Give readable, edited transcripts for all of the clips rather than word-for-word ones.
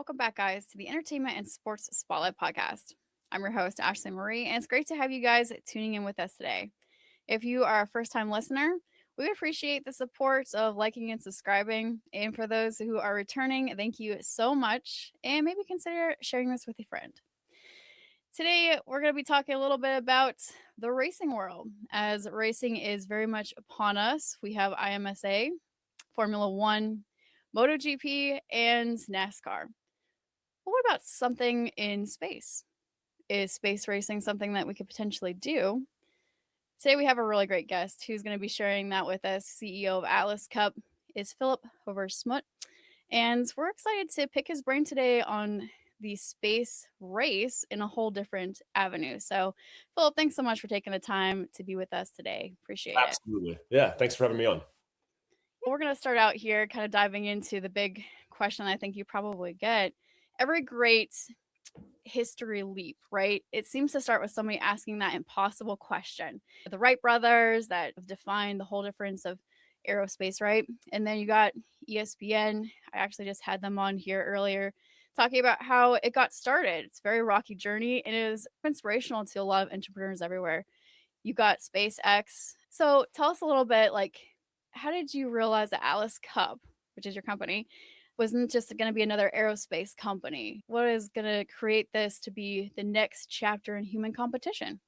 Welcome back, guys, to the Entertainment and Sports Spotlight podcast. I'm your host, Ashley Marie, and it's great to have you guys tuning in with us today. If you are a first time listener, we appreciate the support of liking and subscribing. And for those who are returning, thank you so much. And maybe consider sharing this with a friend. Today, we're going to be talking a little bit about the racing world, as racing is very much upon us. We have IMSA, Formula One, MotoGP, and NASCAR. But what about something in space? Is space racing something that we could potentially do? Today we have a really great guest who's going to be sharing that with us. CEO of Atlas Cup is Philip Hover-Smoot, and we're excited to pick his brain today on the space race in a whole different avenue. So, Philip, thanks so much for taking the time to be with us today. Appreciate it. Absolutely. Yeah. Thanks for having me on. We're going to start out here kind of diving into the big question I think you probably get. Every great history leap, right? It seems to start with somebody asking that impossible question. The Wright brothers that have defined the whole difference of aerospace, right? And then you got ESPN. I actually just had them on here earlier talking about how it got started. It's a very rocky journey and it is inspirational to a lot of entrepreneurs everywhere. You got SpaceX. So tell us a little bit, like, how did you realize that Atlas Cup, which is your company, wasn't just going to be another aerospace company? What is going to create this to be the next chapter in human competition?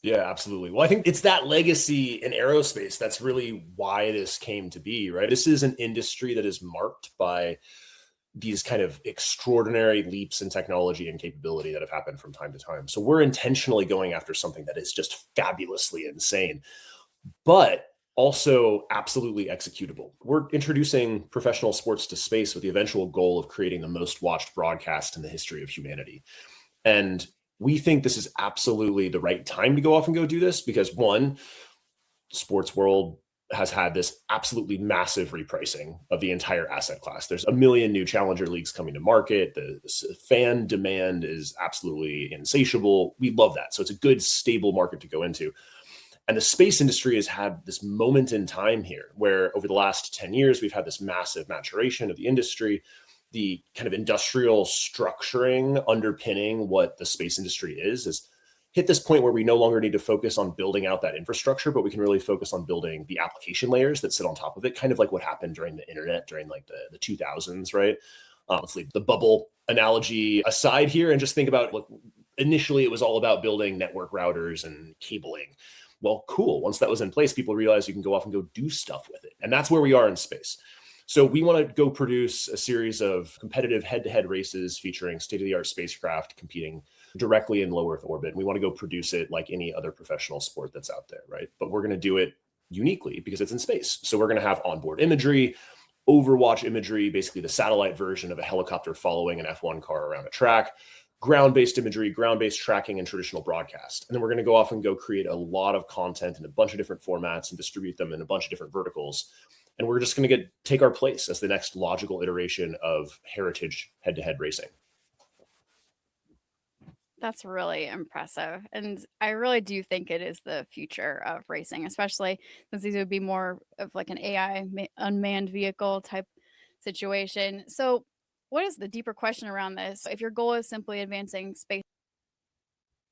Yeah, absolutely. Well, I think it's that legacy in aerospace that's really why this came to be, right? This is an industry that is marked by these kind of extraordinary leaps in technology and capability that have happened from time to time. So we're intentionally going after something that is just fabulously insane, but also absolutely executable. We're introducing professional sports to space with the eventual goal of creating the most watched broadcast in the history of humanity. And we think this is absolutely the right time to go off and go do this because, one, sports world has had this absolutely massive repricing of the entire asset class. There's a million new challenger leagues coming to market. The fan demand is absolutely insatiable. We love that. So it's a good, stable market to go into. And the space industry has had this moment in time here where over the last 10 years, we've had this massive maturation of the industry, the kind of industrial structuring underpinning what the space industry is hit this point where we no longer need to focus on building out that infrastructure, but we can really focus on building the application layers that sit on top of it, kind of like what happened during the internet, during like the 2000s, right? Let's leave the bubble analogy aside here and just think about, look, initially it was all about building network routers and cabling. Well, cool. Once that was in place, people realized you can go off and go do stuff with it. And that's where we are in space. So we want to go produce a series of competitive head-to-head races featuring state-of-the-art spacecraft competing directly in low Earth orbit. We want to go produce it like any other professional sport that's out there, right? But we're going to do it uniquely because it's in space. So we're going to have onboard imagery, overwatch imagery, basically the satellite version of a helicopter following an F1 car around a track, ground-based imagery, ground-based tracking, and traditional broadcast. And then we're going to go off and go create a lot of content in a bunch of different formats and distribute them in a bunch of different verticals. And we're just going to take our place as the next logical iteration of heritage head-to-head racing. That's really impressive. And I really do think it is the future of racing, especially since these would be more of like an AI unmanned vehicle type situation. So, what is the deeper question around this? If your goal is simply advancing space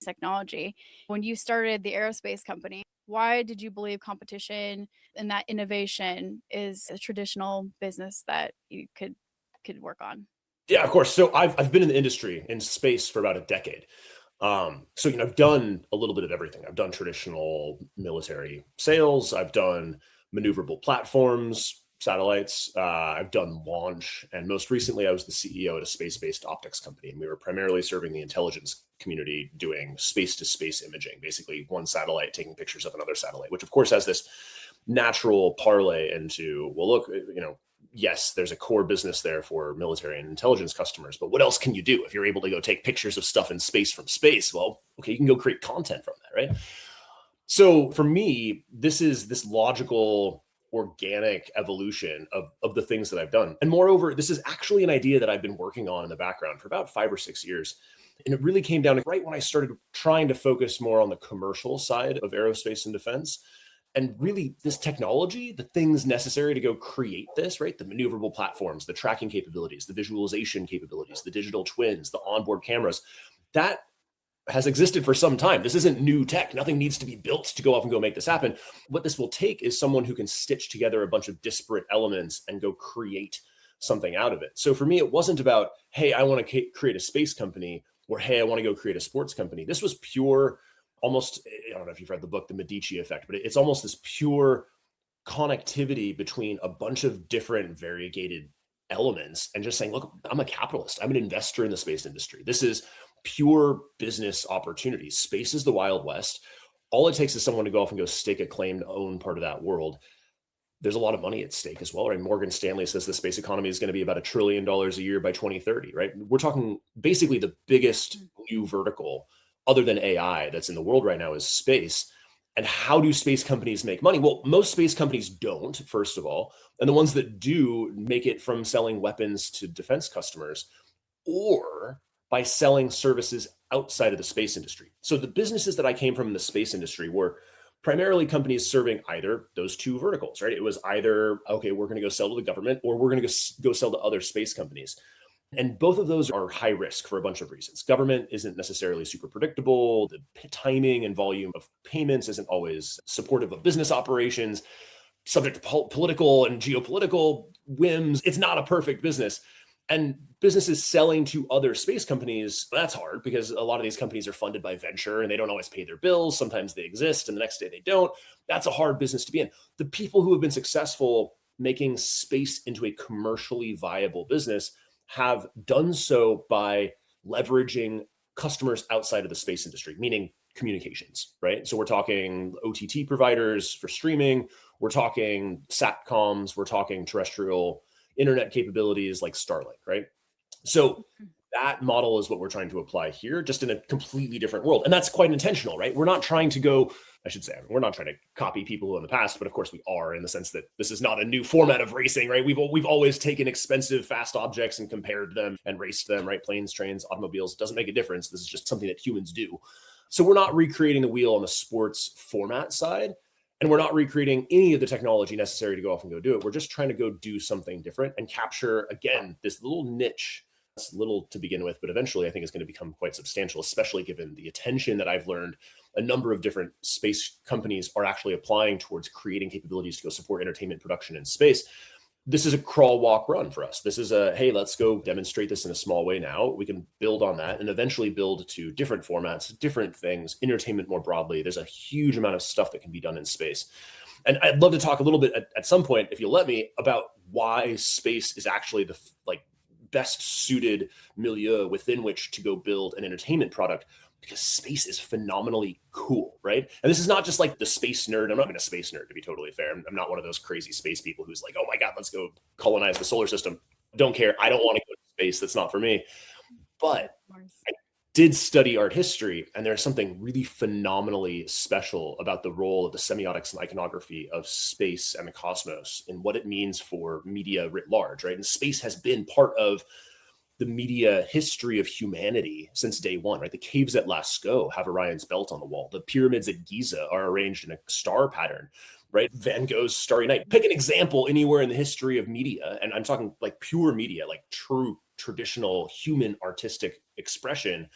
technology, when you started the aerospace company, why did you believe competition and that innovation is a traditional business that you could work on? Yeah, of course. So I've been in the industry in space for about a decade. So I've done a little bit of everything. I've done traditional military sales. I've done maneuverable platforms, satellites. I've done launch, and most recently, I was the CEO at a space-based optics company, and we were primarily serving the intelligence community doing space-to-space imaging, basically one satellite taking pictures of another satellite, which of course has this natural parlay into, well, look, yes, there's a core business there for military and intelligence customers, but what else can you do if you're able to go take pictures of stuff in space from space? Well, okay, you can go create content from that, right? So for me, this is this logical, organic evolution of the things that I've done. And moreover, this is actually an idea that I've been working on in the background for about 5 or 6 years. And it really came down to right when I started trying to focus more on the commercial side of aerospace and defense. And really, this technology, the things necessary to go create this, right? The maneuverable platforms, the tracking capabilities, the visualization capabilities, the digital twins, the onboard cameras, that has existed for some time. This isn't new tech. Nothing needs to be built to go off and go make this happen. What this will take is someone who can stitch together a bunch of disparate elements and go create something out of it. So for me, it wasn't about, hey, I want to create a space company, or hey, I want to go create a sports company. This was pure, almost, I don't know if you've read the book, The Medici Effect, but it's almost this pure connectivity between a bunch of different variegated elements and just saying, look, I'm a capitalist. I'm an investor in the space industry. This is pure business opportunities. Space is the Wild West. All it takes is someone to go off and go stake a claim to own part of that world. There's a lot of money at stake as well, right? Morgan Stanley says the space economy is going to be about $1 trillion a year by 2030, right? We're talking basically the biggest new vertical other than AI that's in the world right now is space. And how do space companies make money? Well, most space companies don't, first of all. And the ones that do make it from selling weapons to defense customers or by selling services outside of the space industry. So the businesses that I came from in the space industry were primarily companies serving either those two verticals, right? It was either, okay, we're going to go sell to the government or we're going to go sell to other space companies. And both of those are high risk for a bunch of reasons. Government isn't necessarily super predictable. The timing and volume of payments isn't always supportive of business operations, subject to political and geopolitical whims. It's not a perfect business. And businesses selling to other space companies, that's hard because a lot of these companies are funded by venture and they don't always pay their bills. Sometimes they exist and the next day they don't. That's a hard business to be in. The people who have been successful making space into a commercially viable business have done so by leveraging customers outside of the space industry, meaning communications, right? So we're talking OTT providers for streaming, we're talking satcoms, we're talking terrestrial internet capabilities like Starlink, right? So that model is what we're trying to apply here, just in a completely different world. And that's quite intentional, right? We're not trying to go, I should say, we're not trying to copy people in the past, but of course we are, in the sense that this is not a new format of racing, right? We've always taken expensive, fast objects and compared them and raced them, right? Planes, trains, automobiles, doesn't make a difference. This is just something that humans do. So we're not recreating the wheel on the sports format side. And we're not recreating any of the technology necessary to go off and go do it. We're just trying to go do something different and capture, again, this little niche. It's little to begin with, but eventually I think it's going to become quite substantial, especially given the attention that I've learned a number of different space companies are actually applying towards creating capabilities to go support entertainment production in space. This is a crawl, walk, run for us. This is a, hey, let's go demonstrate this in a small way now. We can build on that and eventually build to different formats, different things, entertainment more broadly. There's a huge amount of stuff that can be done in space. And I'd love to talk a little bit at some point, if you'll let me, about why space is actually the best suited milieu within which to go build an entertainment product, because space is phenomenally cool, right? And this is not just like the space nerd. I'm not even a space nerd, to be totally fair. I'm not one of those crazy space people who's like, oh my God, let's go colonize the solar system. Don't care. I don't want to go to space. That's not for me. But I did study art history, and there's something really phenomenally special about the role of the semiotics and iconography of space and the cosmos and what it means for media writ large, right? And space has been part of the media history of humanity since day one, right? The caves at Lascaux have Orion's belt on the wall. The pyramids at Giza are arranged in a star pattern, right? Van Gogh's Starry Night. Pick an example anywhere in the history of media, and I'm talking like pure media, like true traditional human artistic expression.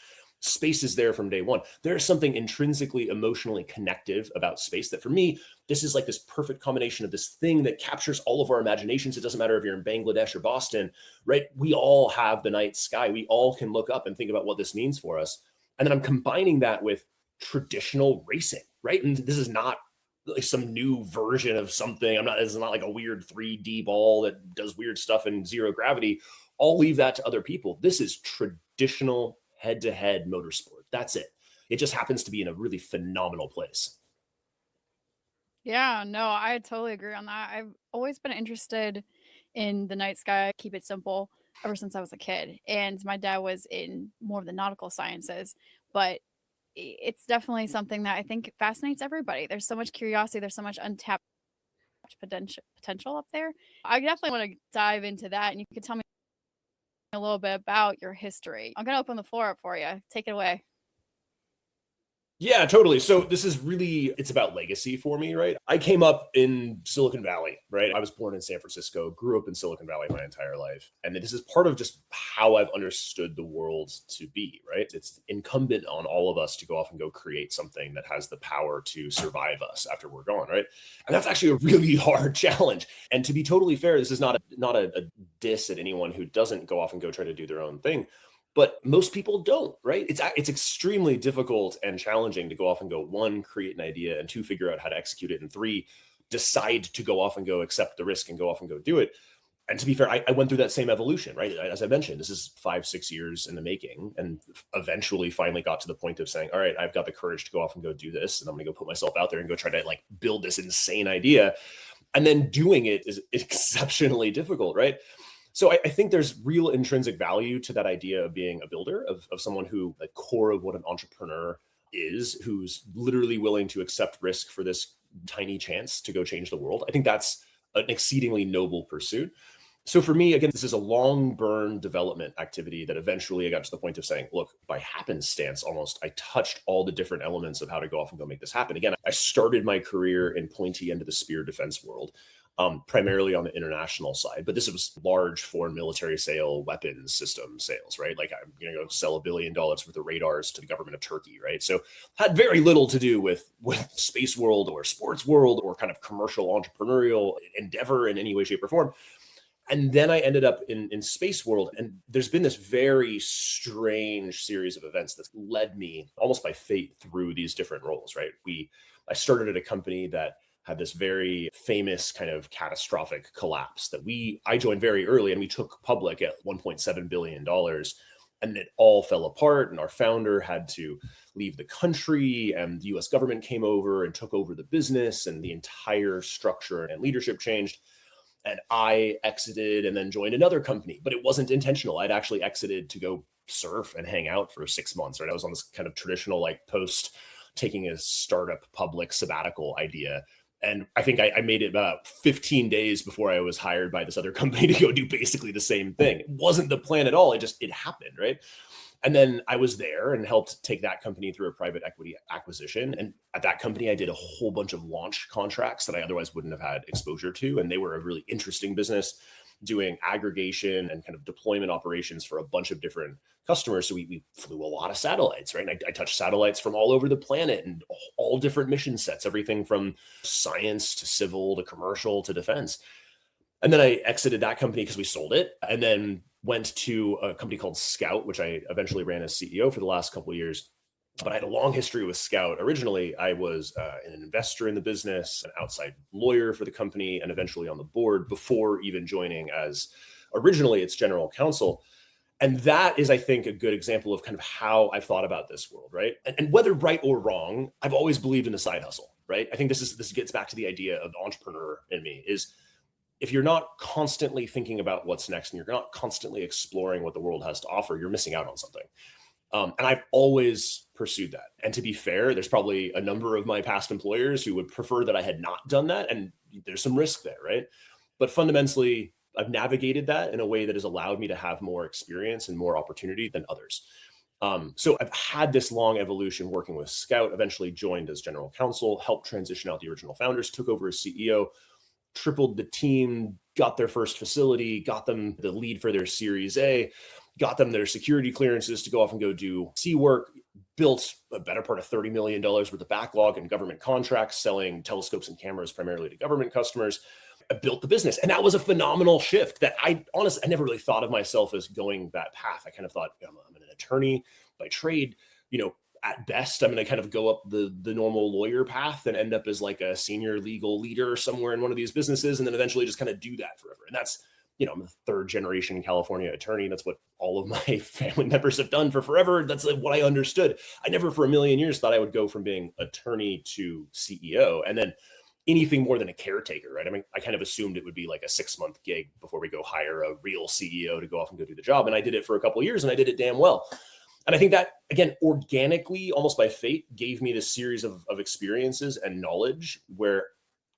Space is there from day one. There's something intrinsically emotionally connective about space that, for me, this is like this perfect combination of this thing that captures all of our imaginations. It doesn't matter if you're in Bangladesh or Boston, right? We all have the night sky. We all can look up and think about what this means for us. And then I'm combining that with traditional racing, right? And this is not like some new version of something. It's not like a weird 3D ball that does weird stuff in zero gravity. I'll leave that to other people. This is traditional head-to-head motorsport. That's it. It just happens to be in a really phenomenal place. Yeah, no, I totally agree on that. I've always been interested in the night sky, keep it simple, ever since I was a kid. And my dad was in more of the nautical sciences, but it's definitely something that I think fascinates everybody. There's so much curiosity, there's so much untapped potential up there. I definitely want to dive into that, and you could tell me a little bit about your history. I'm going to open the floor up for you. Take it away. Yeah, totally. So this is really, it's about legacy for me, right? I came up in Silicon Valley, right? I was born in San Francisco, grew up in Silicon Valley my entire life. And this is part of just how I've understood the world to be, right? It's incumbent on all of us to go off and go create something that has the power to survive us after we're gone, right? And that's actually a really hard challenge. And to be totally fair, this is not a diss at anyone who doesn't go off and go try to do their own thing, but most people don't, right? It's extremely difficult and challenging to go off and go, one, create an idea, and two, figure out how to execute it, and three, decide to go off and go accept the risk and go off and go do it. And to be fair, I went through that same evolution, right? As I mentioned, this is 5-6 years in the making, and eventually finally got to the point of saying, all right, I've got the courage to go off and go do this, and I'm going to go put myself out there and go try to like build this insane idea. And then doing it is exceptionally difficult, right? So I think there's real intrinsic value to that idea of being a builder, of someone who, the core of what an entrepreneur is, who's literally willing to accept risk for this tiny chance to go change the world. I think that's an exceedingly noble pursuit. So for me, again, this is a long burn development activity that eventually I got to the point of saying, look, by happenstance almost, I touched all the different elements of how to go off and go make this happen. Again, I started my career in pointy end of the spear defense world. Primarily on the international side, but this was large foreign military sale weapons system sales, right? Like I'm going to go sell $1 billion worth of radars to the government of Turkey, right? So had very little to do with space world or sports world or kind of commercial entrepreneurial endeavor in any way, shape, or form. And then I ended up in space world, and there's been this very strange series of events that's led me almost by fate through these different roles, right? I started at a company that had this very famous kind of catastrophic collapse that I joined very early, and we took public at $1.7 billion. And it all fell apart, and our founder had to leave the country, and the US government came over and took over the business, and the entire structure and leadership changed. And I exited and then joined another company, but it wasn't intentional. I'd actually exited to go surf and hang out for 6 months, right? I was on this kind of traditional, like post taking a startup public sabbatical idea. And I think I made it about 15 days before I was hired by this other company to go do basically the same thing. It wasn't the plan at all. It happened, right? And then I was there and helped take that company through a private equity acquisition. And at that company, I did a whole bunch of launch contracts that I otherwise wouldn't have had exposure to. And they were a really interesting business, doing aggregation and kind of deployment operations for a bunch of different customers. So we flew a lot of satellites, right? And I touched satellites from all over the planet and all different mission sets, everything from science to civil to commercial to defense. And then I exited that company because we sold it, and then went to a company called Scout, which I eventually ran as CEO for the last couple of years. But I had a long history with Scout. Originally, I was an investor in the business, an outside lawyer for the company, and eventually on the board before even joining as originally its general counsel. And that is, I think, a good example of kind of how I've thought about this world, right? And whether right or wrong, I've always believed in the side hustle, right? I think this gets back to the idea of the entrepreneur in me is, if you're not constantly thinking about what's next and you're not constantly exploring what the world has to offer, you're missing out on something. And I've always pursued that. And to be fair, there's probably a number of my past employers who would prefer that I had not done that. And there's some risk there, right? But fundamentally, I've navigated that in a way that has allowed me to have more experience and more opportunity than others. So I've had this long evolution working with Scout, eventually joined as general counsel, helped transition out the original founders, took over as CEO, tripled the team, got their first facility, got them the lead for their Series A, got them their security clearances to go off and go do sea work, built a better part of $30 million worth of backlog in government contracts, selling telescopes and cameras primarily to government customers. I built the business. And that was a phenomenal shift that I never really thought of myself as going that path. I kind of thought, I'm an attorney by trade, at best, I'm going to kind of go up the normal lawyer path and end up as like a senior legal leader somewhere in one of these businesses, and then eventually just kind of do that forever. And that's, I'm a third generation California attorney. That's what all of my family members have done for forever. That's like what I understood. I never for a million years thought I would go from being attorney to CEO and then anything more than a caretaker, right? I mean, I kind of assumed it would be like a 6-month gig before we go hire a real CEO to go off and go do the job. And I did it for a couple of years and I did it damn well. And I think that, again, organically, almost by fate, gave me this series of experiences and knowledge where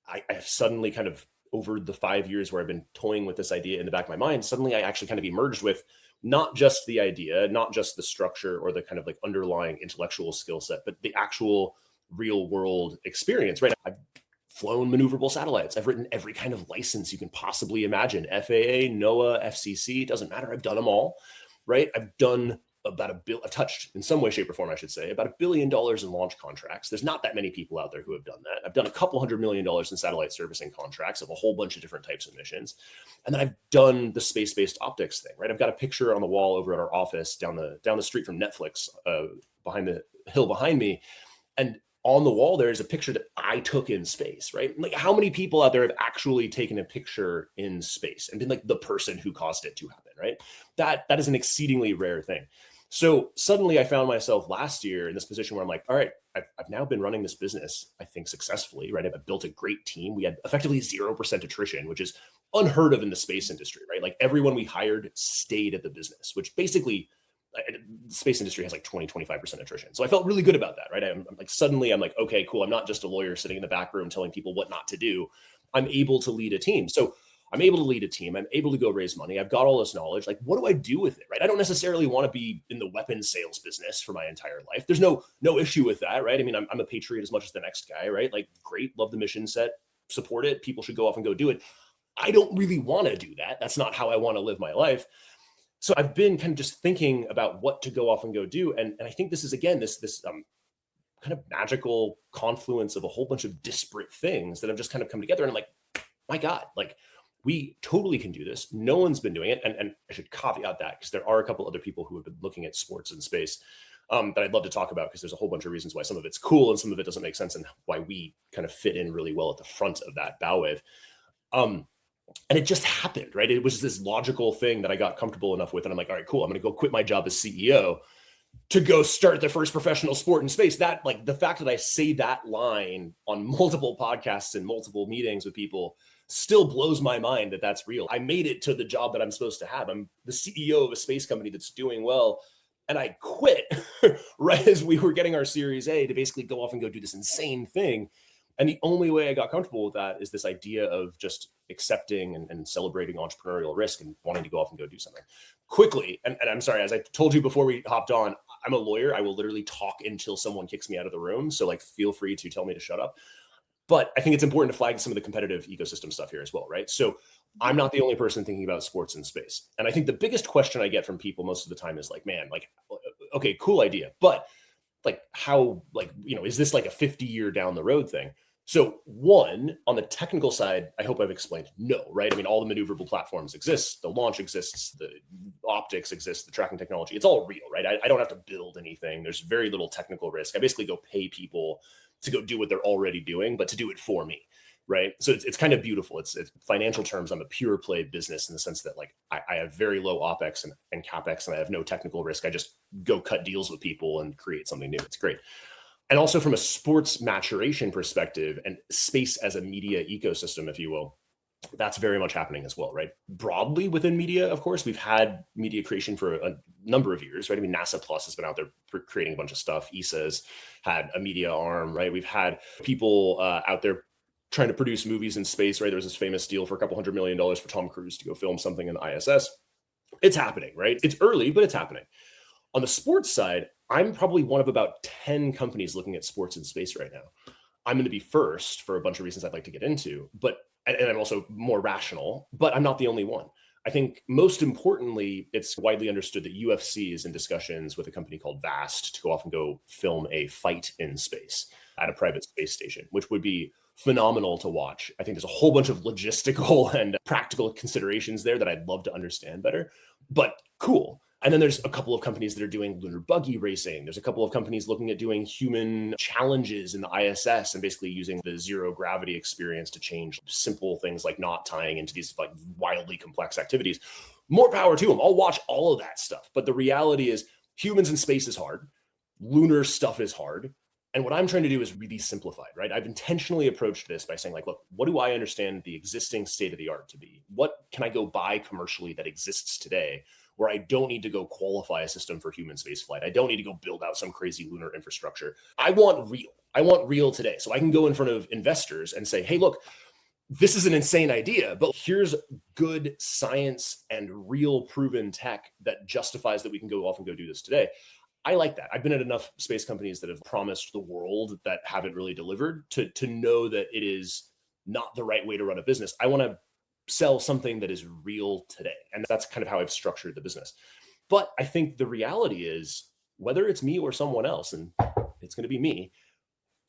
I have suddenly kind of, over the 5 years where I've been toying with this idea in the back of my mind, suddenly I actually kind of emerged with not just the idea, not just the structure or the kind of like underlying intellectual skill set, but the actual real world experience, right? I've flown maneuverable satellites. I've written every kind of license you can possibly imagine. FAA, NOAA, FCC, doesn't matter. I've done them all, right? I've done I've touched in some way, shape, or form, I should say, about $1 billion in launch contracts. There's not that many people out there who have done that. I've done a couple $100 million in satellite servicing contracts of a whole bunch of different types of missions. And then I've done the space-based optics thing, right? I've got a picture on the wall over at our office down the street from Netflix, behind the hill behind me. And on the wall, there is a picture that I took in space, right? Like, how many people out there have actually taken a picture in space and been like the person who caused it to happen, right? That is an exceedingly rare thing. So suddenly I found myself last year in this position where I'm like, all right, I've now been running this business, I think, successfully, right? I've built a great team. We had effectively 0% attrition, which is unheard of in the space industry, right? Like, everyone we hired stayed at the business, which basically the space industry has like 20-25% attrition. So I felt really good about that, right? I'm like, suddenly I'm like, okay, cool. I'm not just a lawyer sitting in the back room telling people what not to do. I'm able to lead a team. So I'm able to lead a team. I'm able to go raise money. I've got all this knowledge. Like, what do I do with it, right? I don't necessarily want to be in the weapons sales business for my entire life. There's no issue with that, right? I mean, I'm a patriot as much as the next guy, right? Like, great, love the mission set, support it. People should go off and go do it. I don't really want to do that. That's not how I want to live my life. So I've been kind of just thinking about what to go off and go do. And I think this is, again, this kind of magical confluence of a whole bunch of disparate things that have just kind of come together. And I'm like, my God, like, we totally can do this. No one's been doing it. And I should caveat that because there are a couple other people who have been looking at sports in space that I'd love to talk about, because there's a whole bunch of reasons why some of it's cool and some of it doesn't make sense, and why we kind of fit in really well at the front of that bow wave. And it just happened, right? It was this logical thing that I got comfortable enough with. And I'm like, all right, cool. I'm going to go quit my job as CEO to go start the first professional sport in space. That, like, the fact that I say that line on multiple podcasts and multiple meetings with people still blows my mind that that's real. I made it to the job that I'm supposed to have. I'm the CEO of a space company that's doing well. And I quit right as we were getting our Series A to basically go off and go do this insane thing. And the only way I got comfortable with that is this idea of just accepting and celebrating entrepreneurial risk and wanting to go off and go do something quickly. And I'm sorry, as I told you before we hopped on, I'm a lawyer. I will literally talk until someone kicks me out of the room. So, like, feel free to tell me to shut up. But I think it's important to flag some of the competitive ecosystem stuff here as well, right? So I'm not the only person thinking about sports in space. And I think the biggest question I get from people most of the time is like, man, like, okay, cool idea, but like, how, like, is this like a 50-year down the road thing? So one, on the technical side, I hope I've explained no, right? I mean, all the maneuverable platforms exist, the launch exists, the optics exists, the tracking technology, it's all real, right? I don't have to build anything. There's very little technical risk. I basically go pay people to go do what they're already doing, but to do it for me, right? So it's kind of beautiful. It's financial terms, I'm a pure play business in the sense that, like, I have very low OPEX and CAPEX, and I have no technical risk. I just go cut deals with people and create something new. It's great. And also from a sports maturation perspective and space as a media ecosystem, if you will, that's very much happening as well, right? Broadly within media, of course, we've had media creation for a number of years, right? I mean, NASA Plus has been out there creating a bunch of stuff. ESA's had a media arm, right? We've had people out there trying to produce movies in space, right? There was this famous deal for a couple $100 million for Tom Cruise to go film something in the ISS. It's happening, right? It's early, but it's happening. On the sports side, I'm probably one of about 10 companies looking at sports in space right now. I'm going to be first for a bunch of reasons I'd like to get into, and I'm also more rational, but I'm not the only one. I think most importantly, it's widely understood that UFC is in discussions with a company called Vast to go off and go film a fight in space at a private space station, which would be phenomenal to watch. I think there's a whole bunch of logistical and practical considerations there that I'd love to understand better, but cool. And then there's a couple of companies that are doing lunar buggy racing. There's a couple of companies looking at doing human challenges in the ISS and basically using the zero gravity experience to change simple things like not tying into these like wildly complex activities. More power to them. I'll watch all of that stuff. But the reality is humans in space is hard. Lunar stuff is hard. And what I'm trying to do is really simplified, right? I've intentionally approached this by saying, like, look, what do I understand the existing state of the art to be? What can I go buy commercially that exists today, where I don't need to go qualify a system for human space flight? I don't need to go build out some crazy lunar infrastructure. I want real. I want real today. So I can go in front of investors and say, hey, look, this is an insane idea, but here's good science and real proven tech that justifies that we can go off and go do this today. I like that. I've been at enough space companies that have promised the world that haven't really delivered to know that it is not the right way to run a business. I want to sell something that is real today. And that's kind of how I've structured the business. But I think the reality is, whether it's me or someone else, and it's going to be me,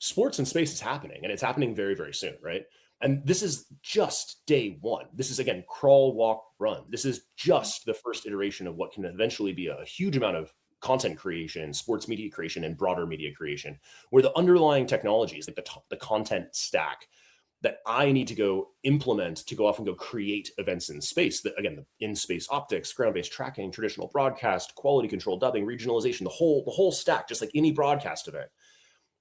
sports in space is happening, and it's happening very, very soon, right? And this is just day one. This is, again, crawl, walk, run. This is just the first iteration of what can eventually be a huge amount of content creation, sports media creation, and broader media creation, where the underlying technologies, like the content stack that I need to go implement to go off and go create events in space, that, again, the in-space optics, ground-based tracking, traditional broadcast, quality control, dubbing, regionalization, the whole stack, just like any broadcast event.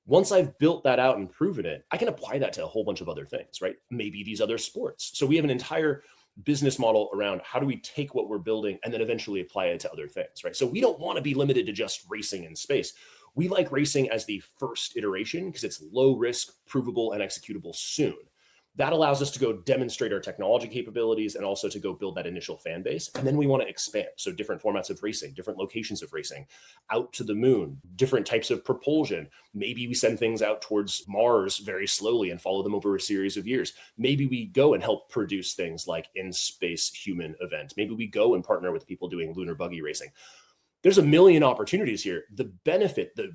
Once I've built that out and proven it, I can apply that to a whole bunch of other things, right? Maybe these other sports. So we have an entire business model around how do we take what we're building and then eventually apply it to other things, right? So we don't want to be limited to just racing in space. We like racing as the first iteration because it's low risk, provable, and executable soon. That allows us to go demonstrate our technology capabilities and also to go build that initial fan base. And then we want to expand. So different formats of racing, different locations of racing, out to the moon, different types of propulsion. Maybe we send things out towards Mars very slowly and follow them over a series of years. Maybe we go and help produce things like in-space human event. Maybe we go and partner with people doing lunar buggy racing. There's a million opportunities here. The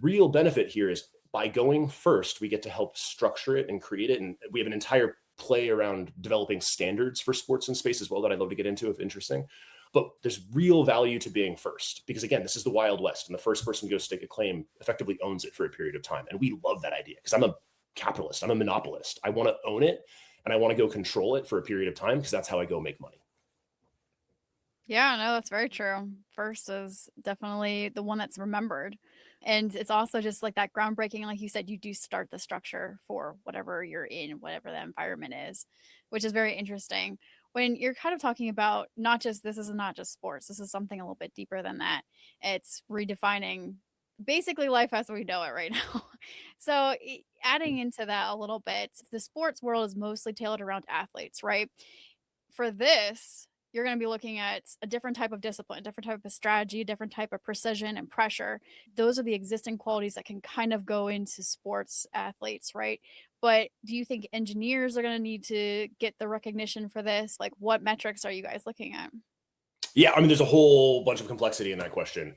real benefit here is by going first, we get to help structure it and create it. And we have an entire play around developing standards for sports in space as well that I'd love to get into if interesting. But there's real value to being first because, again, this is the Wild West, and the first person to go stake a claim effectively owns it for a period of time. And we love that idea because I'm a capitalist. I'm a monopolist. I want to own it and I want to go control it for a period of time because that's how I go make money. Yeah, no, that's very true. First is definitely the one that's remembered. And it's also just like that groundbreaking, like you said, you do start the structure for whatever you're in, whatever the environment is, which is very interesting. When you're kind of talking about not just this is not just sports, this is something a little bit deeper than that. It's redefining basically life as we know it right now. So, adding into that a little bit, the sports world is mostly tailored around athletes, right? For this, you're going to be looking at a different type of discipline, different type of strategy, different type of precision and pressure. Those are the existing qualities that can kind of go into sports athletes, right? But do you think engineers are going to need to get the recognition for this? Like, what metrics are you guys looking at? Yeah, I mean, there's a whole bunch of complexity in that question.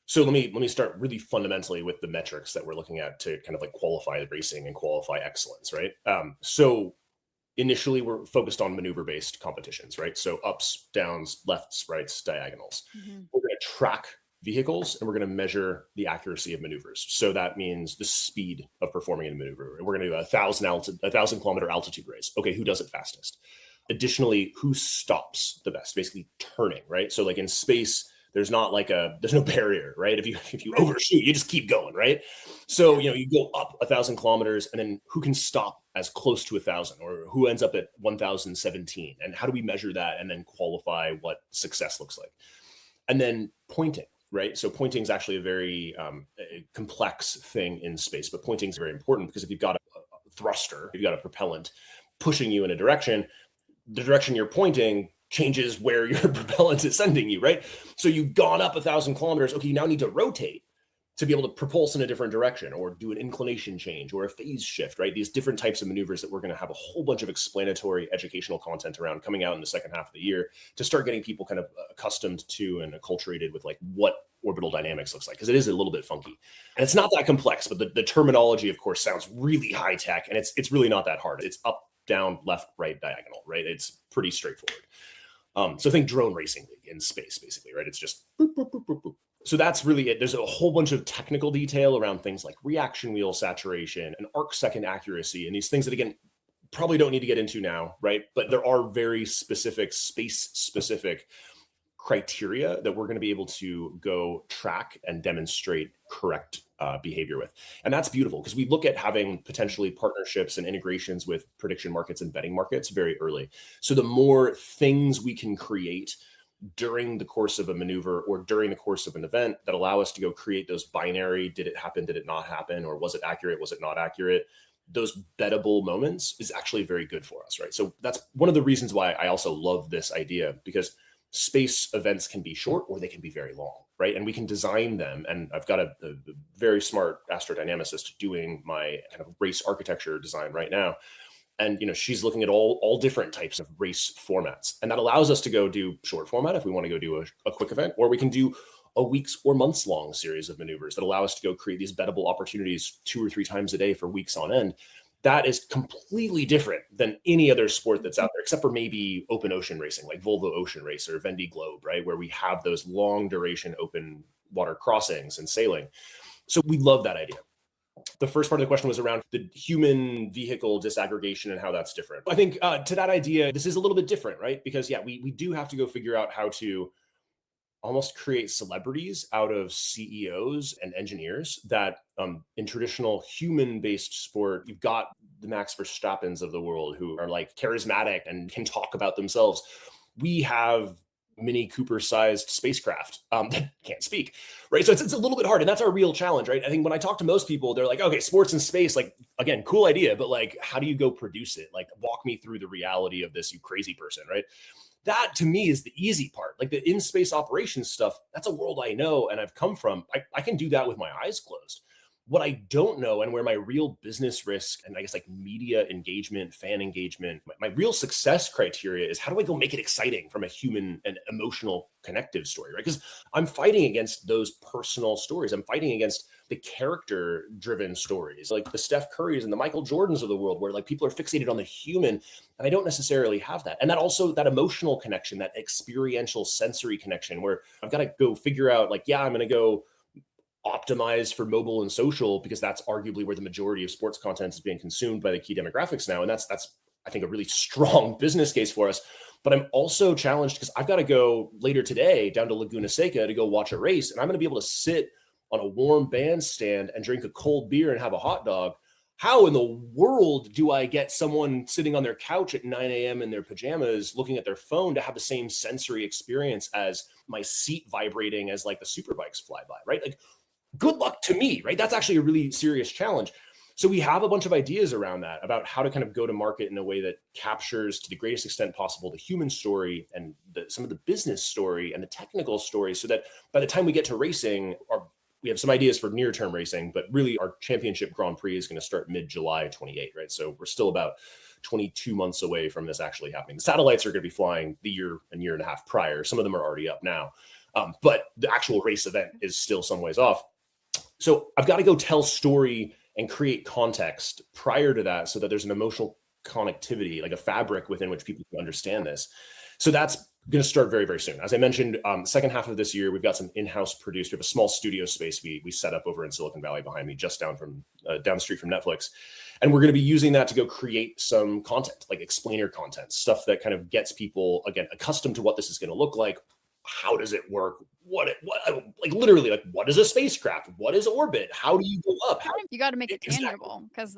So let me start really fundamentally with the metrics that we're looking at to kind of like qualify the racing and qualify excellence, right? So initially we're focused on maneuver-based competitions, right? So ups, downs, lefts, rights, diagonals. We're going to track vehicles and we're going to measure the accuracy of maneuvers. So that means the speed of performing a maneuver. We're going to do a 1,000 kilometer altitude race. Okay, who does it fastest? Additionally, who stops the best? Basically turning, right? So like in space, there's no barrier, right? If you overshoot, you just keep going, right? So, you go up 1,000 kilometers and then who can stop as close to 1,000 or who ends up at 1,017? And how do we measure that and then qualify what success looks like? And then pointing, right? So pointing is actually a very complex thing in space, but pointing is very important because if you've got a thruster, if you've got a propellant pushing you in a direction, the direction you're pointing changes where your propellant is sending you, right? So you've gone up 1,000 kilometers. Okay, you now need to rotate to be able to propulse in a different direction or do an inclination change or a phase shift, right? These different types of maneuvers that we're going to have a whole bunch of explanatory educational content around coming out in the second half of the year to start getting people kind of accustomed to and acculturated with like what orbital dynamics looks like, because it is a little bit funky. And it's not that complex, but the terminology, of course, sounds really high tech, and it's really not that hard. It's up, down, left, right, diagonal, right? It's pretty straightforward. So think drone racing league in space, basically, right? It's just boop, boop, boop, boop, boop. So that's really it. There's a whole bunch of technical detail around things like reaction wheel saturation and arc second accuracy and these things that, again, probably don't need to get into now, right? But there are very specific, space-specific criteria that we're going to be able to go track and demonstrate correct behavior with. And that's beautiful because we look at having potentially partnerships and integrations with prediction markets and betting markets very early. So the more things we can create during the course of a maneuver or during the course of an event that allow us to go create those binary, did it happen, did it not happen, or was it accurate, was it not accurate? those bettable moments is actually very good for us, right? So that's one of the reasons why I also love this idea, because space events can be short or they can be very long, right? And we can design them. And I've got a very smart astrodynamicist doing my kind of race architecture design right now. And she's looking at all different types of race formats, and that allows us to go do short format if we want to go do a quick event, or we can do a weeks or months long series of maneuvers that allow us to go create these bettable opportunities 2 or 3 times a day for weeks on end. That is completely different than any other sport that's out there, except for maybe open ocean racing, like Volvo Ocean Race or Vendée Globe, right? Where we have those long duration open water crossings and sailing. So we love that idea. The first part of the question was around the human vehicle disaggregation and how that's different. I think to that idea, this is a little bit different, right? Because we do have to go figure out how to almost create celebrities out of CEOs and engineers that in traditional human-based sport, you've got the Max Verstappens of the world who are like charismatic and can talk about themselves. We have Mini Cooper-sized spacecraft that can't speak, right? So it's a little bit hard, and that's our real challenge, right? I think when I talk to most people, they're like, okay, sports in space, like, again, cool idea, but like, how do you go produce it? Like, walk me through the reality of this, you crazy person, right? That to me is the easy part. Like the in-space operations stuff, that's a world I know and I've come from. I can do that with my eyes closed. What I don't know, and where my real business risk and I guess like media engagement, fan engagement, my real success criteria is, how do I go make it exciting from a human and emotional connective story, right? Because I'm fighting against those personal stories. I'm fighting against the character driven stories, like the Steph Currys and the Michael Jordans of the world, where like people are fixated on the human, and I don't necessarily have that. And that also, that emotional connection, that experiential sensory connection, where I've got to go figure out like, yeah, I'm going to go optimize for mobile and social, because that's arguably where the majority of sports content is being consumed by the key demographics now. And that's I think a really strong business case for us. But I'm also challenged because I've got to go later today down to Laguna Seca to go watch a race, and I'm going to be able to sit on a warm bandstand and drink a cold beer and have a hot dog. How in the world do I get someone sitting on their couch at 9 a.m. in their pajamas looking at their phone to have the same sensory experience as my seat vibrating as like the superbikes fly by, right? Like, good luck to me, right? That's actually a really serious challenge. So we have a bunch of ideas around that, about how to kind of go to market in a way that captures to the greatest extent possible the human story and some of the business story and the technical story, so that by the time we get to racing, we have some ideas for near-term racing, but really our championship Grand Prix is going to start mid-July 28, right? So we're still about 22 months away from this actually happening. The satellites are going to be flying the year and a half prior. Some of them are already up now, but the actual race event is still some ways off. So I've got to go tell story and create context prior to that, so that there's an emotional connectivity, like a fabric within which people can understand this. So that's going to start very, very soon. As I mentioned, second half of this year, we've got some in-house produced. We have a small studio space we set up over in Silicon Valley behind me, just down the street from Netflix. And we're going to be using that to go create some content, like explainer content, stuff that kind of gets people, again, accustomed to what this is going to look like. How does it work? What like literally, like, what is a spacecraft? What is orbit? How do you go up? You got to make it tangible, because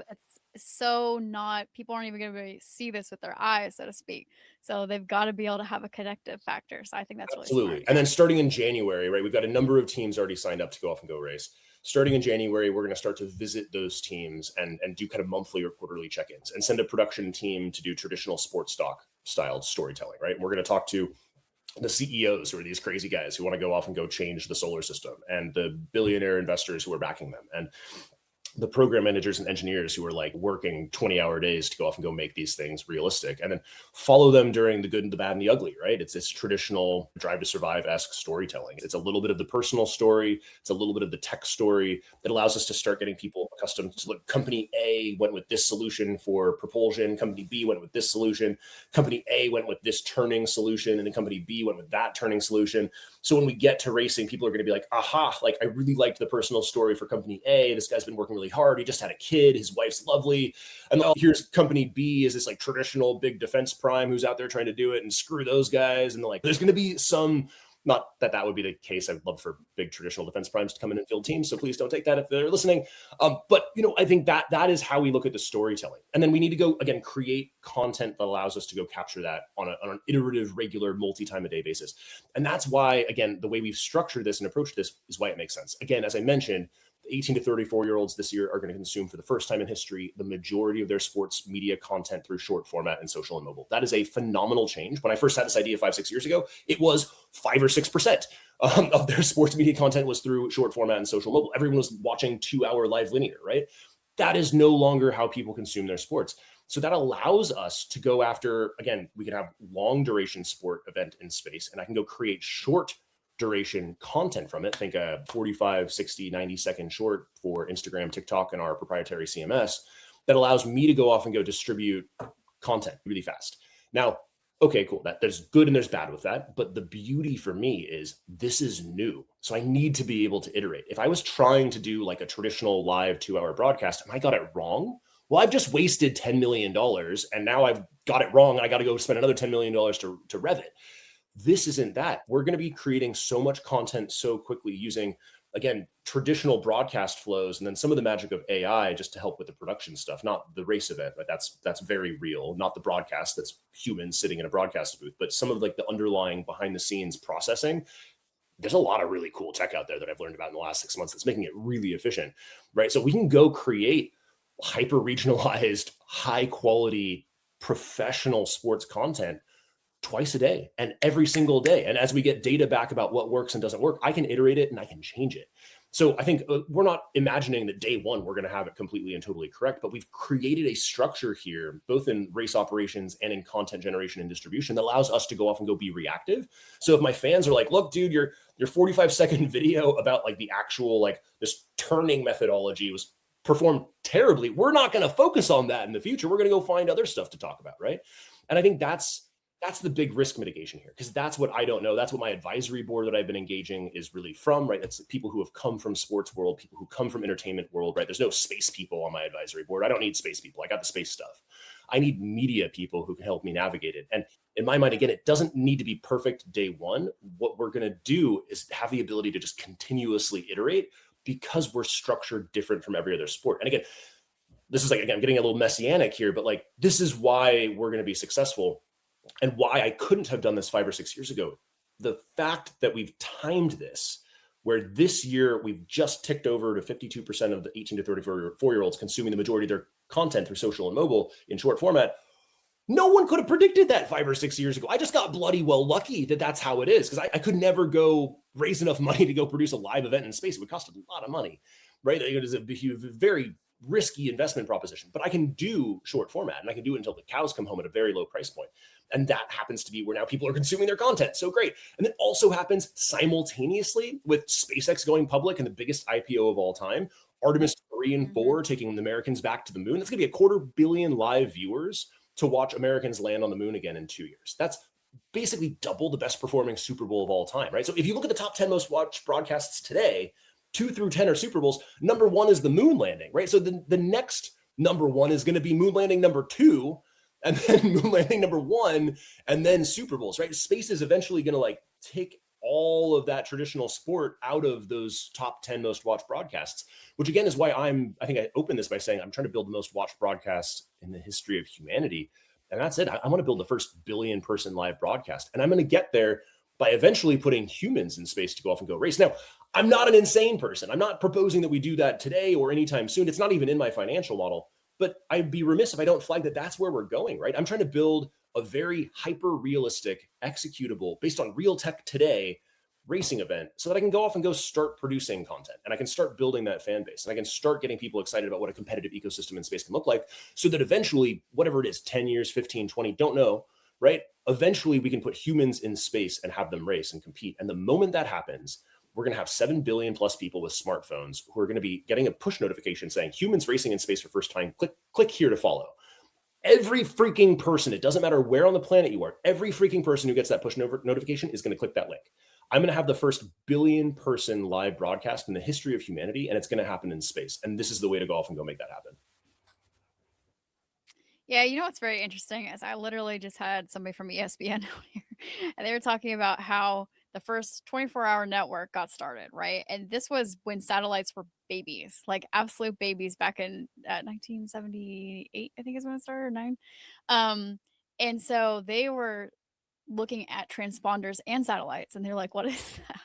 it's so not, people aren't even going to see this with their eyes, so to speak. So they've got to be able to have a connective factor. So I think that's absolutely really smart. And then starting in January, right, we've got a number of teams already signed up to go off and go race. Starting in January, we're going to start to visit those teams and do kind of monthly or quarterly check-ins, and send a production team to do traditional sports doc styled storytelling, right? We're going to talk to the CEOs, who are these crazy guys who want to go off and go change the solar system, and the billionaire investors who are backing them, and the program managers and engineers who are like working 20-hour days to go off and go make these things realistic, and then follow them during the good and the bad and the ugly, right? It's this traditional Drive to Survive-esque storytelling. It's a little bit of the personal story. It's a little bit of the tech story that allows us to start getting people accustomed to, look, company A went with this solution for propulsion. Company B went with this solution. Company A went with this turning solution. And then company B went with that turning solution. So when we get to racing, people are going to be like, aha, like, I really liked the personal story for company A. This guy's been working really hard. He just had a kid. His wife's lovely. And here's company B, is this like traditional big defense prime who's out there trying to do it, and screw those guys. And like, there's going to be some, not that would be the case. I'd love for big traditional defense primes to come in and field teams. So please don't take that if they're listening. But I think that is how we look at the storytelling. And then we need to go, again, create content that allows us to go capture that on an iterative, regular, multi-time a day basis. And that's why, again, the way we've structured this and approached this is why it makes sense. Again, as I mentioned, 18 to 34-year-olds this year are going to consume for the first time in history the majority of their sports media content through short format and social and mobile. That is a phenomenal change. When I first had this idea 5-6 years ago, it was 5 or 6% of their sports media content was through short format and social mobile. Everyone was watching 2-hour live linear, right? That is no longer how people consume their sports. So that allows us to go after, again, we can have long duration sport event in space, and I can go create short duration content from it. Think a 45, 60, 90-second short for Instagram, TikTok, and our proprietary CMS that allows me to go off and go distribute content really fast. Now, okay, cool. There's good and there's bad with that. But the beauty for me is this is new. So I need to be able to iterate. If I was trying to do like a traditional live 2-hour broadcast and I got it wrong, well, I've just wasted $10 million and now I've got it wrong and I got to go spend another $10 million to rev it. This isn't that. We're going to be creating so much content so quickly using, again, traditional broadcast flows and then some of the magic of AI just to help with the production stuff, not the race event, but that's very real, not the broadcast that's humans sitting in a broadcast booth, but some of like the underlying behind the scenes processing. There's a lot of really cool tech out there that I've learned about in the last 6 months that's making it really efficient, right? So we can go create hyper regionalized, high quality, professional sports content twice a day and every single day. And as we get data back about what works and doesn't work, I can iterate it and I can change it. So I think we're not imagining that day one, we're going to have it completely and totally correct, but we've created a structure here, both in race operations and in content generation and distribution that allows us to go off and go be reactive. So if my fans are like, look, dude, your 45-second video about like the actual, like this turning methodology was performed terribly, we're not going to focus on that in the future. We're going to go find other stuff to talk about. Right. And I think that's the big risk mitigation here, because that's what I don't know. That's what my advisory board that I've been engaging is really from, right? That's people who have come from sports world, people who come from entertainment world, right? There's no space people on my advisory board. I don't need space people. I got the space stuff. I need media people who can help me navigate it. And in my mind, again, it doesn't need to be perfect day one. What we're going to do is have the ability to just continuously iterate because we're structured different from every other sport. And again, this is like, again, I'm getting a little messianic here, but like, this is why we're going to be successful. And why I couldn't have done this 5 or 6 years ago. The fact that we've timed this, where this year we've just ticked over to 52% of the 18 to 34-year-olds consuming the majority of their content through social and mobile in short format. No one could have predicted that 5 or 6 years ago. I just got bloody well lucky that that's how it is, because I could never go raise enough money to go produce a live event in space. It would cost a lot of money, right? It is a very risky investment proposition, but I can do short format and I can do it until the cows come home at a very low price point. And that happens to be where now people are consuming their content. So great. And it also happens simultaneously with SpaceX going public and the biggest IPO of all time, Artemis 3 and 4 taking the Americans back to the moon. That's going to be 250 million live viewers to watch Americans land on the moon again in 2 years. That's basically double the best performing Super Bowl of all time, right? So if you look at the top 10 most watched broadcasts today, 2 through 10 are Super Bowls. Number 1 is the moon landing, right? So the next number 1 is going to be moon landing number 2, and then moon landing number 1, and then Super Bowls, right? Space is eventually going to like take all of that traditional sport out of those top 10 most watched broadcasts, which again is why I think I opened this by saying I'm trying to build the most watched broadcast in the history of humanity. And that's it. I want to build the first billion person live broadcast. And I'm going to get there by eventually putting humans in space to go off and go race. Now, I'm not an insane person. I'm not proposing that we do that today or anytime soon. It's not even in my financial model, but I'd be remiss if I don't flag that that's where we're going, right? I'm trying to build a very hyper realistic, executable, based on real tech today racing event so that I can go off and go start producing content and I can start building that fan base and I can start getting people excited about what a competitive ecosystem in space can look like so that eventually, whatever it is, 10 years, 15, 20, don't know, right? Eventually we can put humans in space and have them race and compete. And the moment that happens, we're going to have 7 billion plus people with smartphones who are going to be getting a push notification saying humans racing in space for first time, click here to follow. Every freaking person, it doesn't matter where on the planet you are, every freaking person who gets that push notification is going to click that link. I'm going to have the first billion person live broadcast in the history of humanity, and it's going to happen in space. And this is the way to go off and go make that happen. Yeah, you know what's very interesting is I literally just had somebody from ESPN out here, and they were talking about how the first 24-hour network got started, right? And this was when satellites were babies, like absolute babies back in 1978, I think is when it started, or 9. Um, and so they were looking at transponders and satellites, and they're like, "What is that?"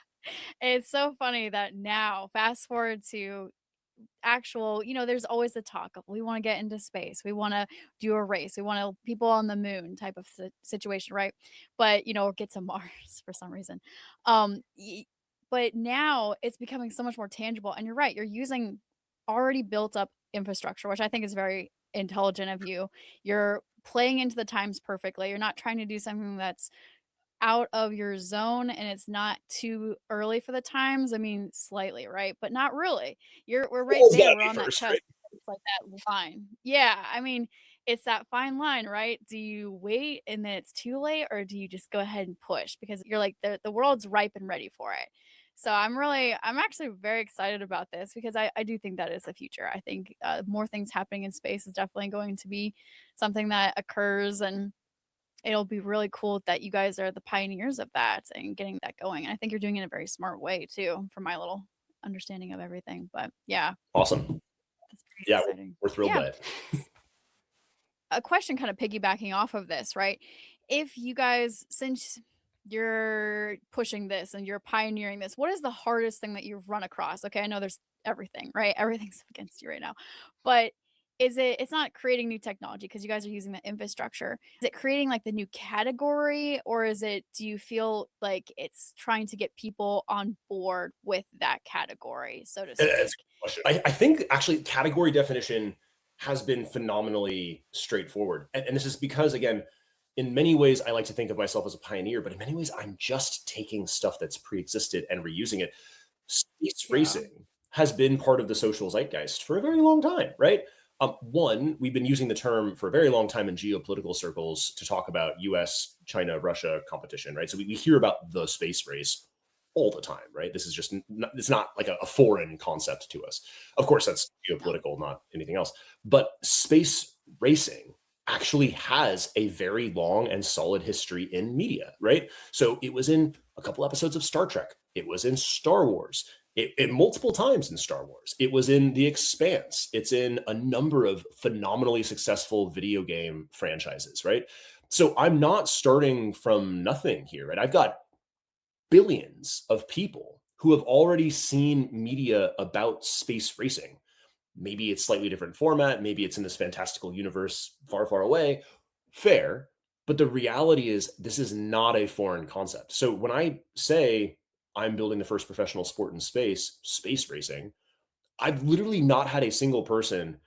And it's so funny that now, fast forward to actual, there's always the talk of we want to get into space, we want to do a race, we want to people on the moon type of situation, right? But or get to Mars for some reason. Um, y- but now it's becoming so much more tangible, and you're right, you're using already built up infrastructure, which I think is very intelligent of you. You're playing into the times perfectly. You're not trying to do something that's out of your zone and it's not too early for the times. I mean, slightly, right? But not really. We're right Always there. gotta We're be on that first, right? cusp. It's like that line. Yeah, I mean, it's that fine line, right? Do you wait and then it's too late, or do you just go ahead and push because you're like the world's ripe and ready for it. So I'm actually very excited about this because I do think that is the future. I think more things happening in space is definitely going to be something that occurs, and it'll be really cool that you guys are the pioneers of that and getting that going. And I think you're doing it in a very smart way too, from my little understanding of everything. But yeah, Awesome. that's pretty Yeah, exciting. we're thrilled Yeah. by it. A question kind of piggybacking off of this, right? If you guys, since you're pushing this and you're pioneering this, what is the hardest thing that you've run across? Okay, I know there's everything, right? Everything's against you right now. But it's not creating new technology because you guys are using the infrastructure. Is it creating like the new category, or do you feel like it's trying to get people on board with that category, so to It's a speak? good question. I think actually category definition has been phenomenally straightforward. And this is because, again, in many ways, I like to think of myself as a pioneer, but in many ways, I'm just taking stuff that's pre-existed and reusing it. Space Yeah. racing has been part of the social zeitgeist for a very long time, right? One, we've been using the term for a very long time in geopolitical circles to talk about US, China, Russia competition, right? So we hear about the space race all the time, right? This is just, it's not like a foreign concept to us. Of course, that's No. geopolitical, not anything else. But space racing actually has a very long and solid history in media, right? So it was in a couple episodes of Star Trek, it was in Star Wars, it multiple times in Star Wars. It was in The Expanse. It's in a number of phenomenally successful video game franchises, right? So I'm not starting from nothing here, right? I've got billions of people who have already seen media about space racing. Maybe it's slightly different format, maybe it's in this fantastical universe far, far away. Fair. But the reality is, this is not a foreign concept. So when I say I'm building the first professional sport in space, space racing, I've literally not had a single person.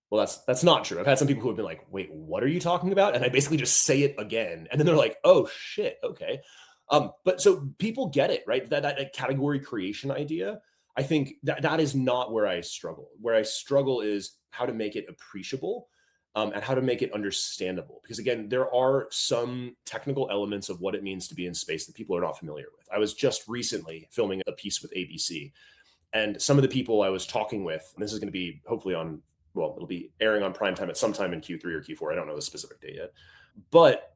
Well, that's not true. I've had some people who have been like, "Wait, what are you talking about?" And I basically just say it again, and then they're like, "Oh shit, okay." But so people get it, right? That category creation idea. I think that is not where I struggle. Where I struggle is how to make it appreciable, and how to make it understandable. Because again, there are some technical elements of what it means to be in space that people are not familiar with. I was just recently filming a piece with ABC, and some of the people I was talking with, and this is going to be hopefully on, well, it'll be airing on prime time at some time in Q3 or Q4. I don't know the specific date yet. But,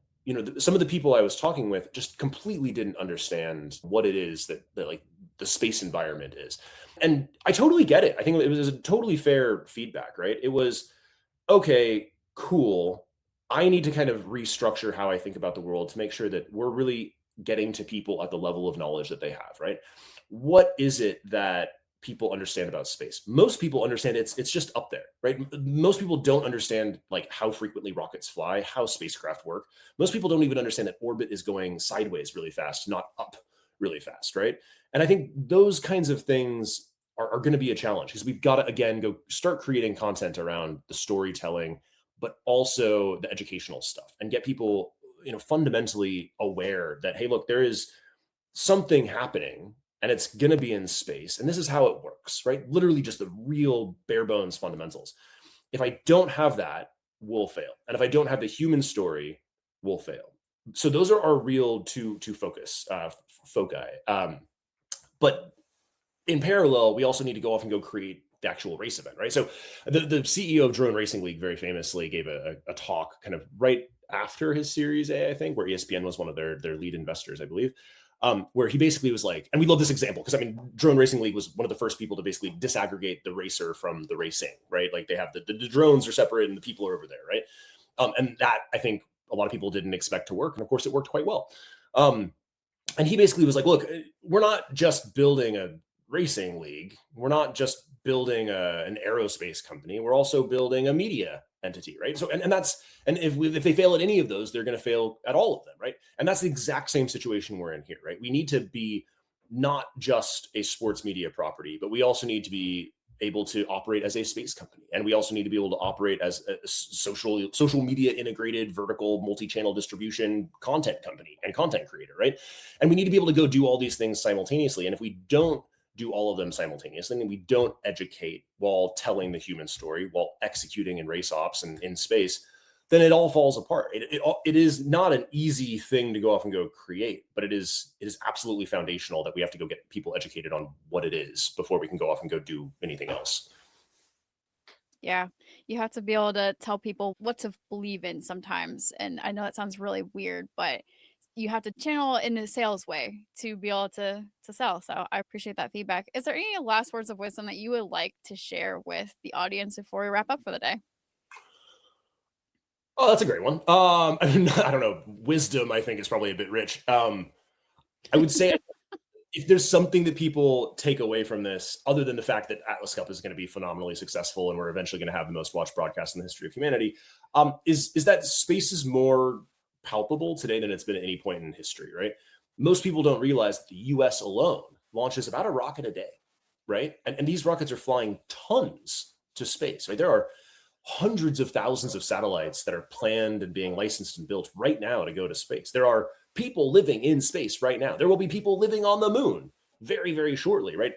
some of the people I was talking with just completely didn't understand what it is that like the space environment is. And I totally get it. I think it was a totally fair feedback, right? It was, okay, cool. I need to kind of restructure how I think about the world to make sure that we're really getting to people at the level of knowledge that they have, right? What is it that people understand about space? Most people understand it's just up there, right? Most people don't understand like how frequently rockets fly, how spacecraft work. Most people don't even understand that orbit is going sideways really fast, not up really fast, right? And I think those kinds of things are going to be a challenge because we've got to again go start creating content around the storytelling, but also the educational stuff, and get people fundamentally aware that, hey, look, there is something happening and it's going to be in space, and this is how it works, right? Literally just the real bare bones fundamentals. If I don't have that, we'll fail, and if I don't have the human story, we'll fail. So those are our real two focus foci. But in parallel, we also need to go off and go create the actual race event, right? So the CEO of Drone Racing League very famously gave a talk kind of right after his Series A, I think, where ESPN was one of their lead investors, I believe, where he basically was like, and we love this example because I mean, Drone Racing League was one of the first people to basically disaggregate the racer from the racing, right? Like they have the drones are separate and the people are over there, right? And that I think a lot of people didn't expect to work, and of course it worked quite well. Um, and he basically was like, look, we're not just building a racing league. We're not just building an aerospace company. We're also building a media entity, right? So, and that's, and if they fail at any of those, they're going to fail at all of them, right? And that's the exact same situation we're in here, right? We need to be not just a sports media property, but we also need to be able to operate as a space company, and we also need to be able to operate as a social media integrated vertical multi-channel distribution content company and content creator, right? And we need to be able to go do all these things simultaneously. And if we don't do all of them simultaneously, and we don't educate while telling the human story, while executing in race ops and in space, then it all falls apart. It is not an easy thing to go off and go create, but it is absolutely foundational that we have to go get people educated on what it is before we can go off and go do anything else. Yeah, you have to be able to tell people what to believe in sometimes. And I know that sounds really weird, but you have to channel in a sales way to be able to sell. So I appreciate that feedback. Is there any last words of wisdom that you would like to share with the audience before we wrap up for the day? Oh, that's a great one. I don't know. Wisdom, I think, is probably a bit rich. I would say if there's something that people take away from this, other than the fact that Atlas Cup is going to be phenomenally successful and we're eventually going to have the most watched broadcast in the history of humanity, is that space is more palpable today than it's been at any point in history, right? Most people don't realize that the US alone launches about a rocket a day, right? And these rockets are flying tons to space, right? There are hundreds of thousands of satellites that are planned and being licensed and built right now to go to space. There are people living in space right now. There will be people living on the moon very, very shortly, right?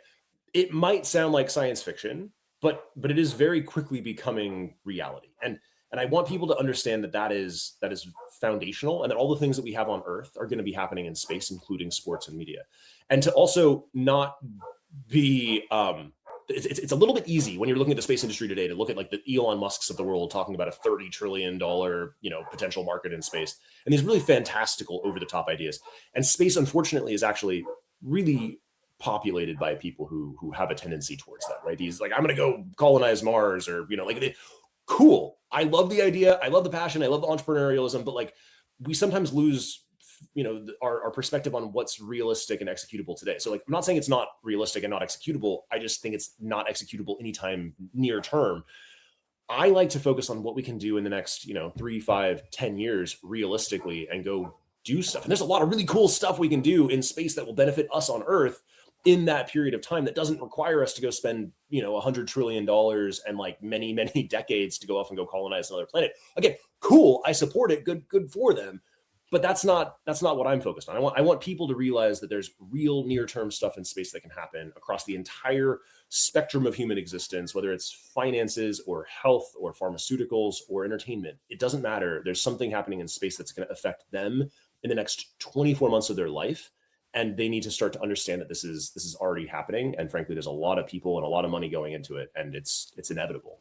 It might sound like science fiction, but it is very quickly becoming reality. And I want people to understand that that is foundational, and that all the things that we have on Earth are going to be happening in space, including sports and media. And to also not be it's a little bit easy when you're looking at the space industry today to look at like the Elon Musks of the world talking about a $30 trillion, potential market in space, and these really fantastical over the top ideas. And space, unfortunately, is actually really populated by people who have a tendency towards that, right? These like, I'm going to go colonize Mars, or, cool. I love the idea. I love the passion. I love the entrepreneurialism, but like we sometimes lose our perspective on what's realistic and executable today. So like, I'm not saying it's not realistic and not executable. I just think it's not executable anytime near term. I like to focus on what we can do in the next, 3, 5, 10 years realistically, and go do stuff. And there's a lot of really cool stuff we can do in space that will benefit us on Earth in that period of time, that doesn't require us to go spend, $100 trillion and like many, many decades to go off and go colonize another planet. Again, cool. I support it. Good for them. But that's not what I'm focused on. I want people to realize that there's real near-term stuff in space that can happen across the entire spectrum of human existence, whether it's finances or health or pharmaceuticals or entertainment. It doesn't matter. There's something happening in space that's going to affect them in the next 24 months of their life. And they need to start to understand that this is already happening. And frankly, there's a lot of people and a lot of money going into it, and it's inevitable.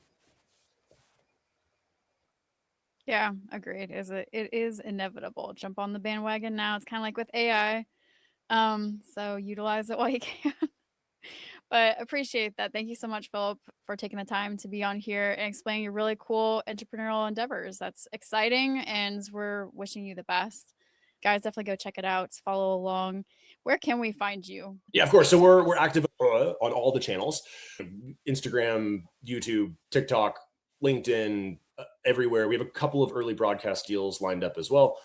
Yeah, agreed. It is inevitable. Jump on the bandwagon now. It's kind of like with AI. So utilize it while you can. But appreciate that. Thank you so much, Philip, for taking the time to be on here and explaining your really cool entrepreneurial endeavors. That's exciting, and we're wishing you the best. Guys, definitely go check it out. Follow along. Where can we find you? Yeah, of course. So we're active on all the channels: Instagram, YouTube, TikTok, LinkedIn, everywhere. We have a couple of early broadcast deals lined up as well.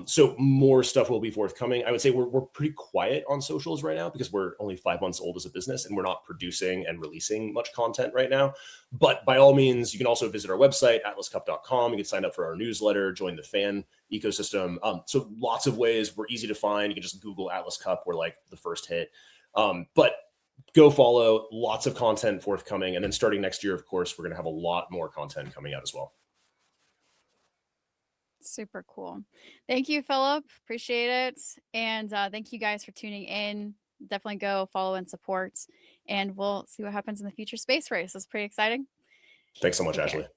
So more stuff will be forthcoming. I would say we're pretty quiet on socials right now because we're only 5 months old as a business, and we're not producing and releasing much content right now. But by all means, you can also visit our website, atlascup.com. You can sign up for our newsletter, join the fan ecosystem. So lots of ways. We're easy to find. You can just Google Atlas Cup. We're like the first hit. But go follow. Lots of content forthcoming. And then starting next year, of course, we're going to have a lot more content coming out as well. Super cool. Thank you, Philip. Appreciate it. And thank you guys for tuning in. Definitely go follow and support. And we'll see what happens in the future space race. It's pretty exciting. Thanks so much, Take Ashley. care.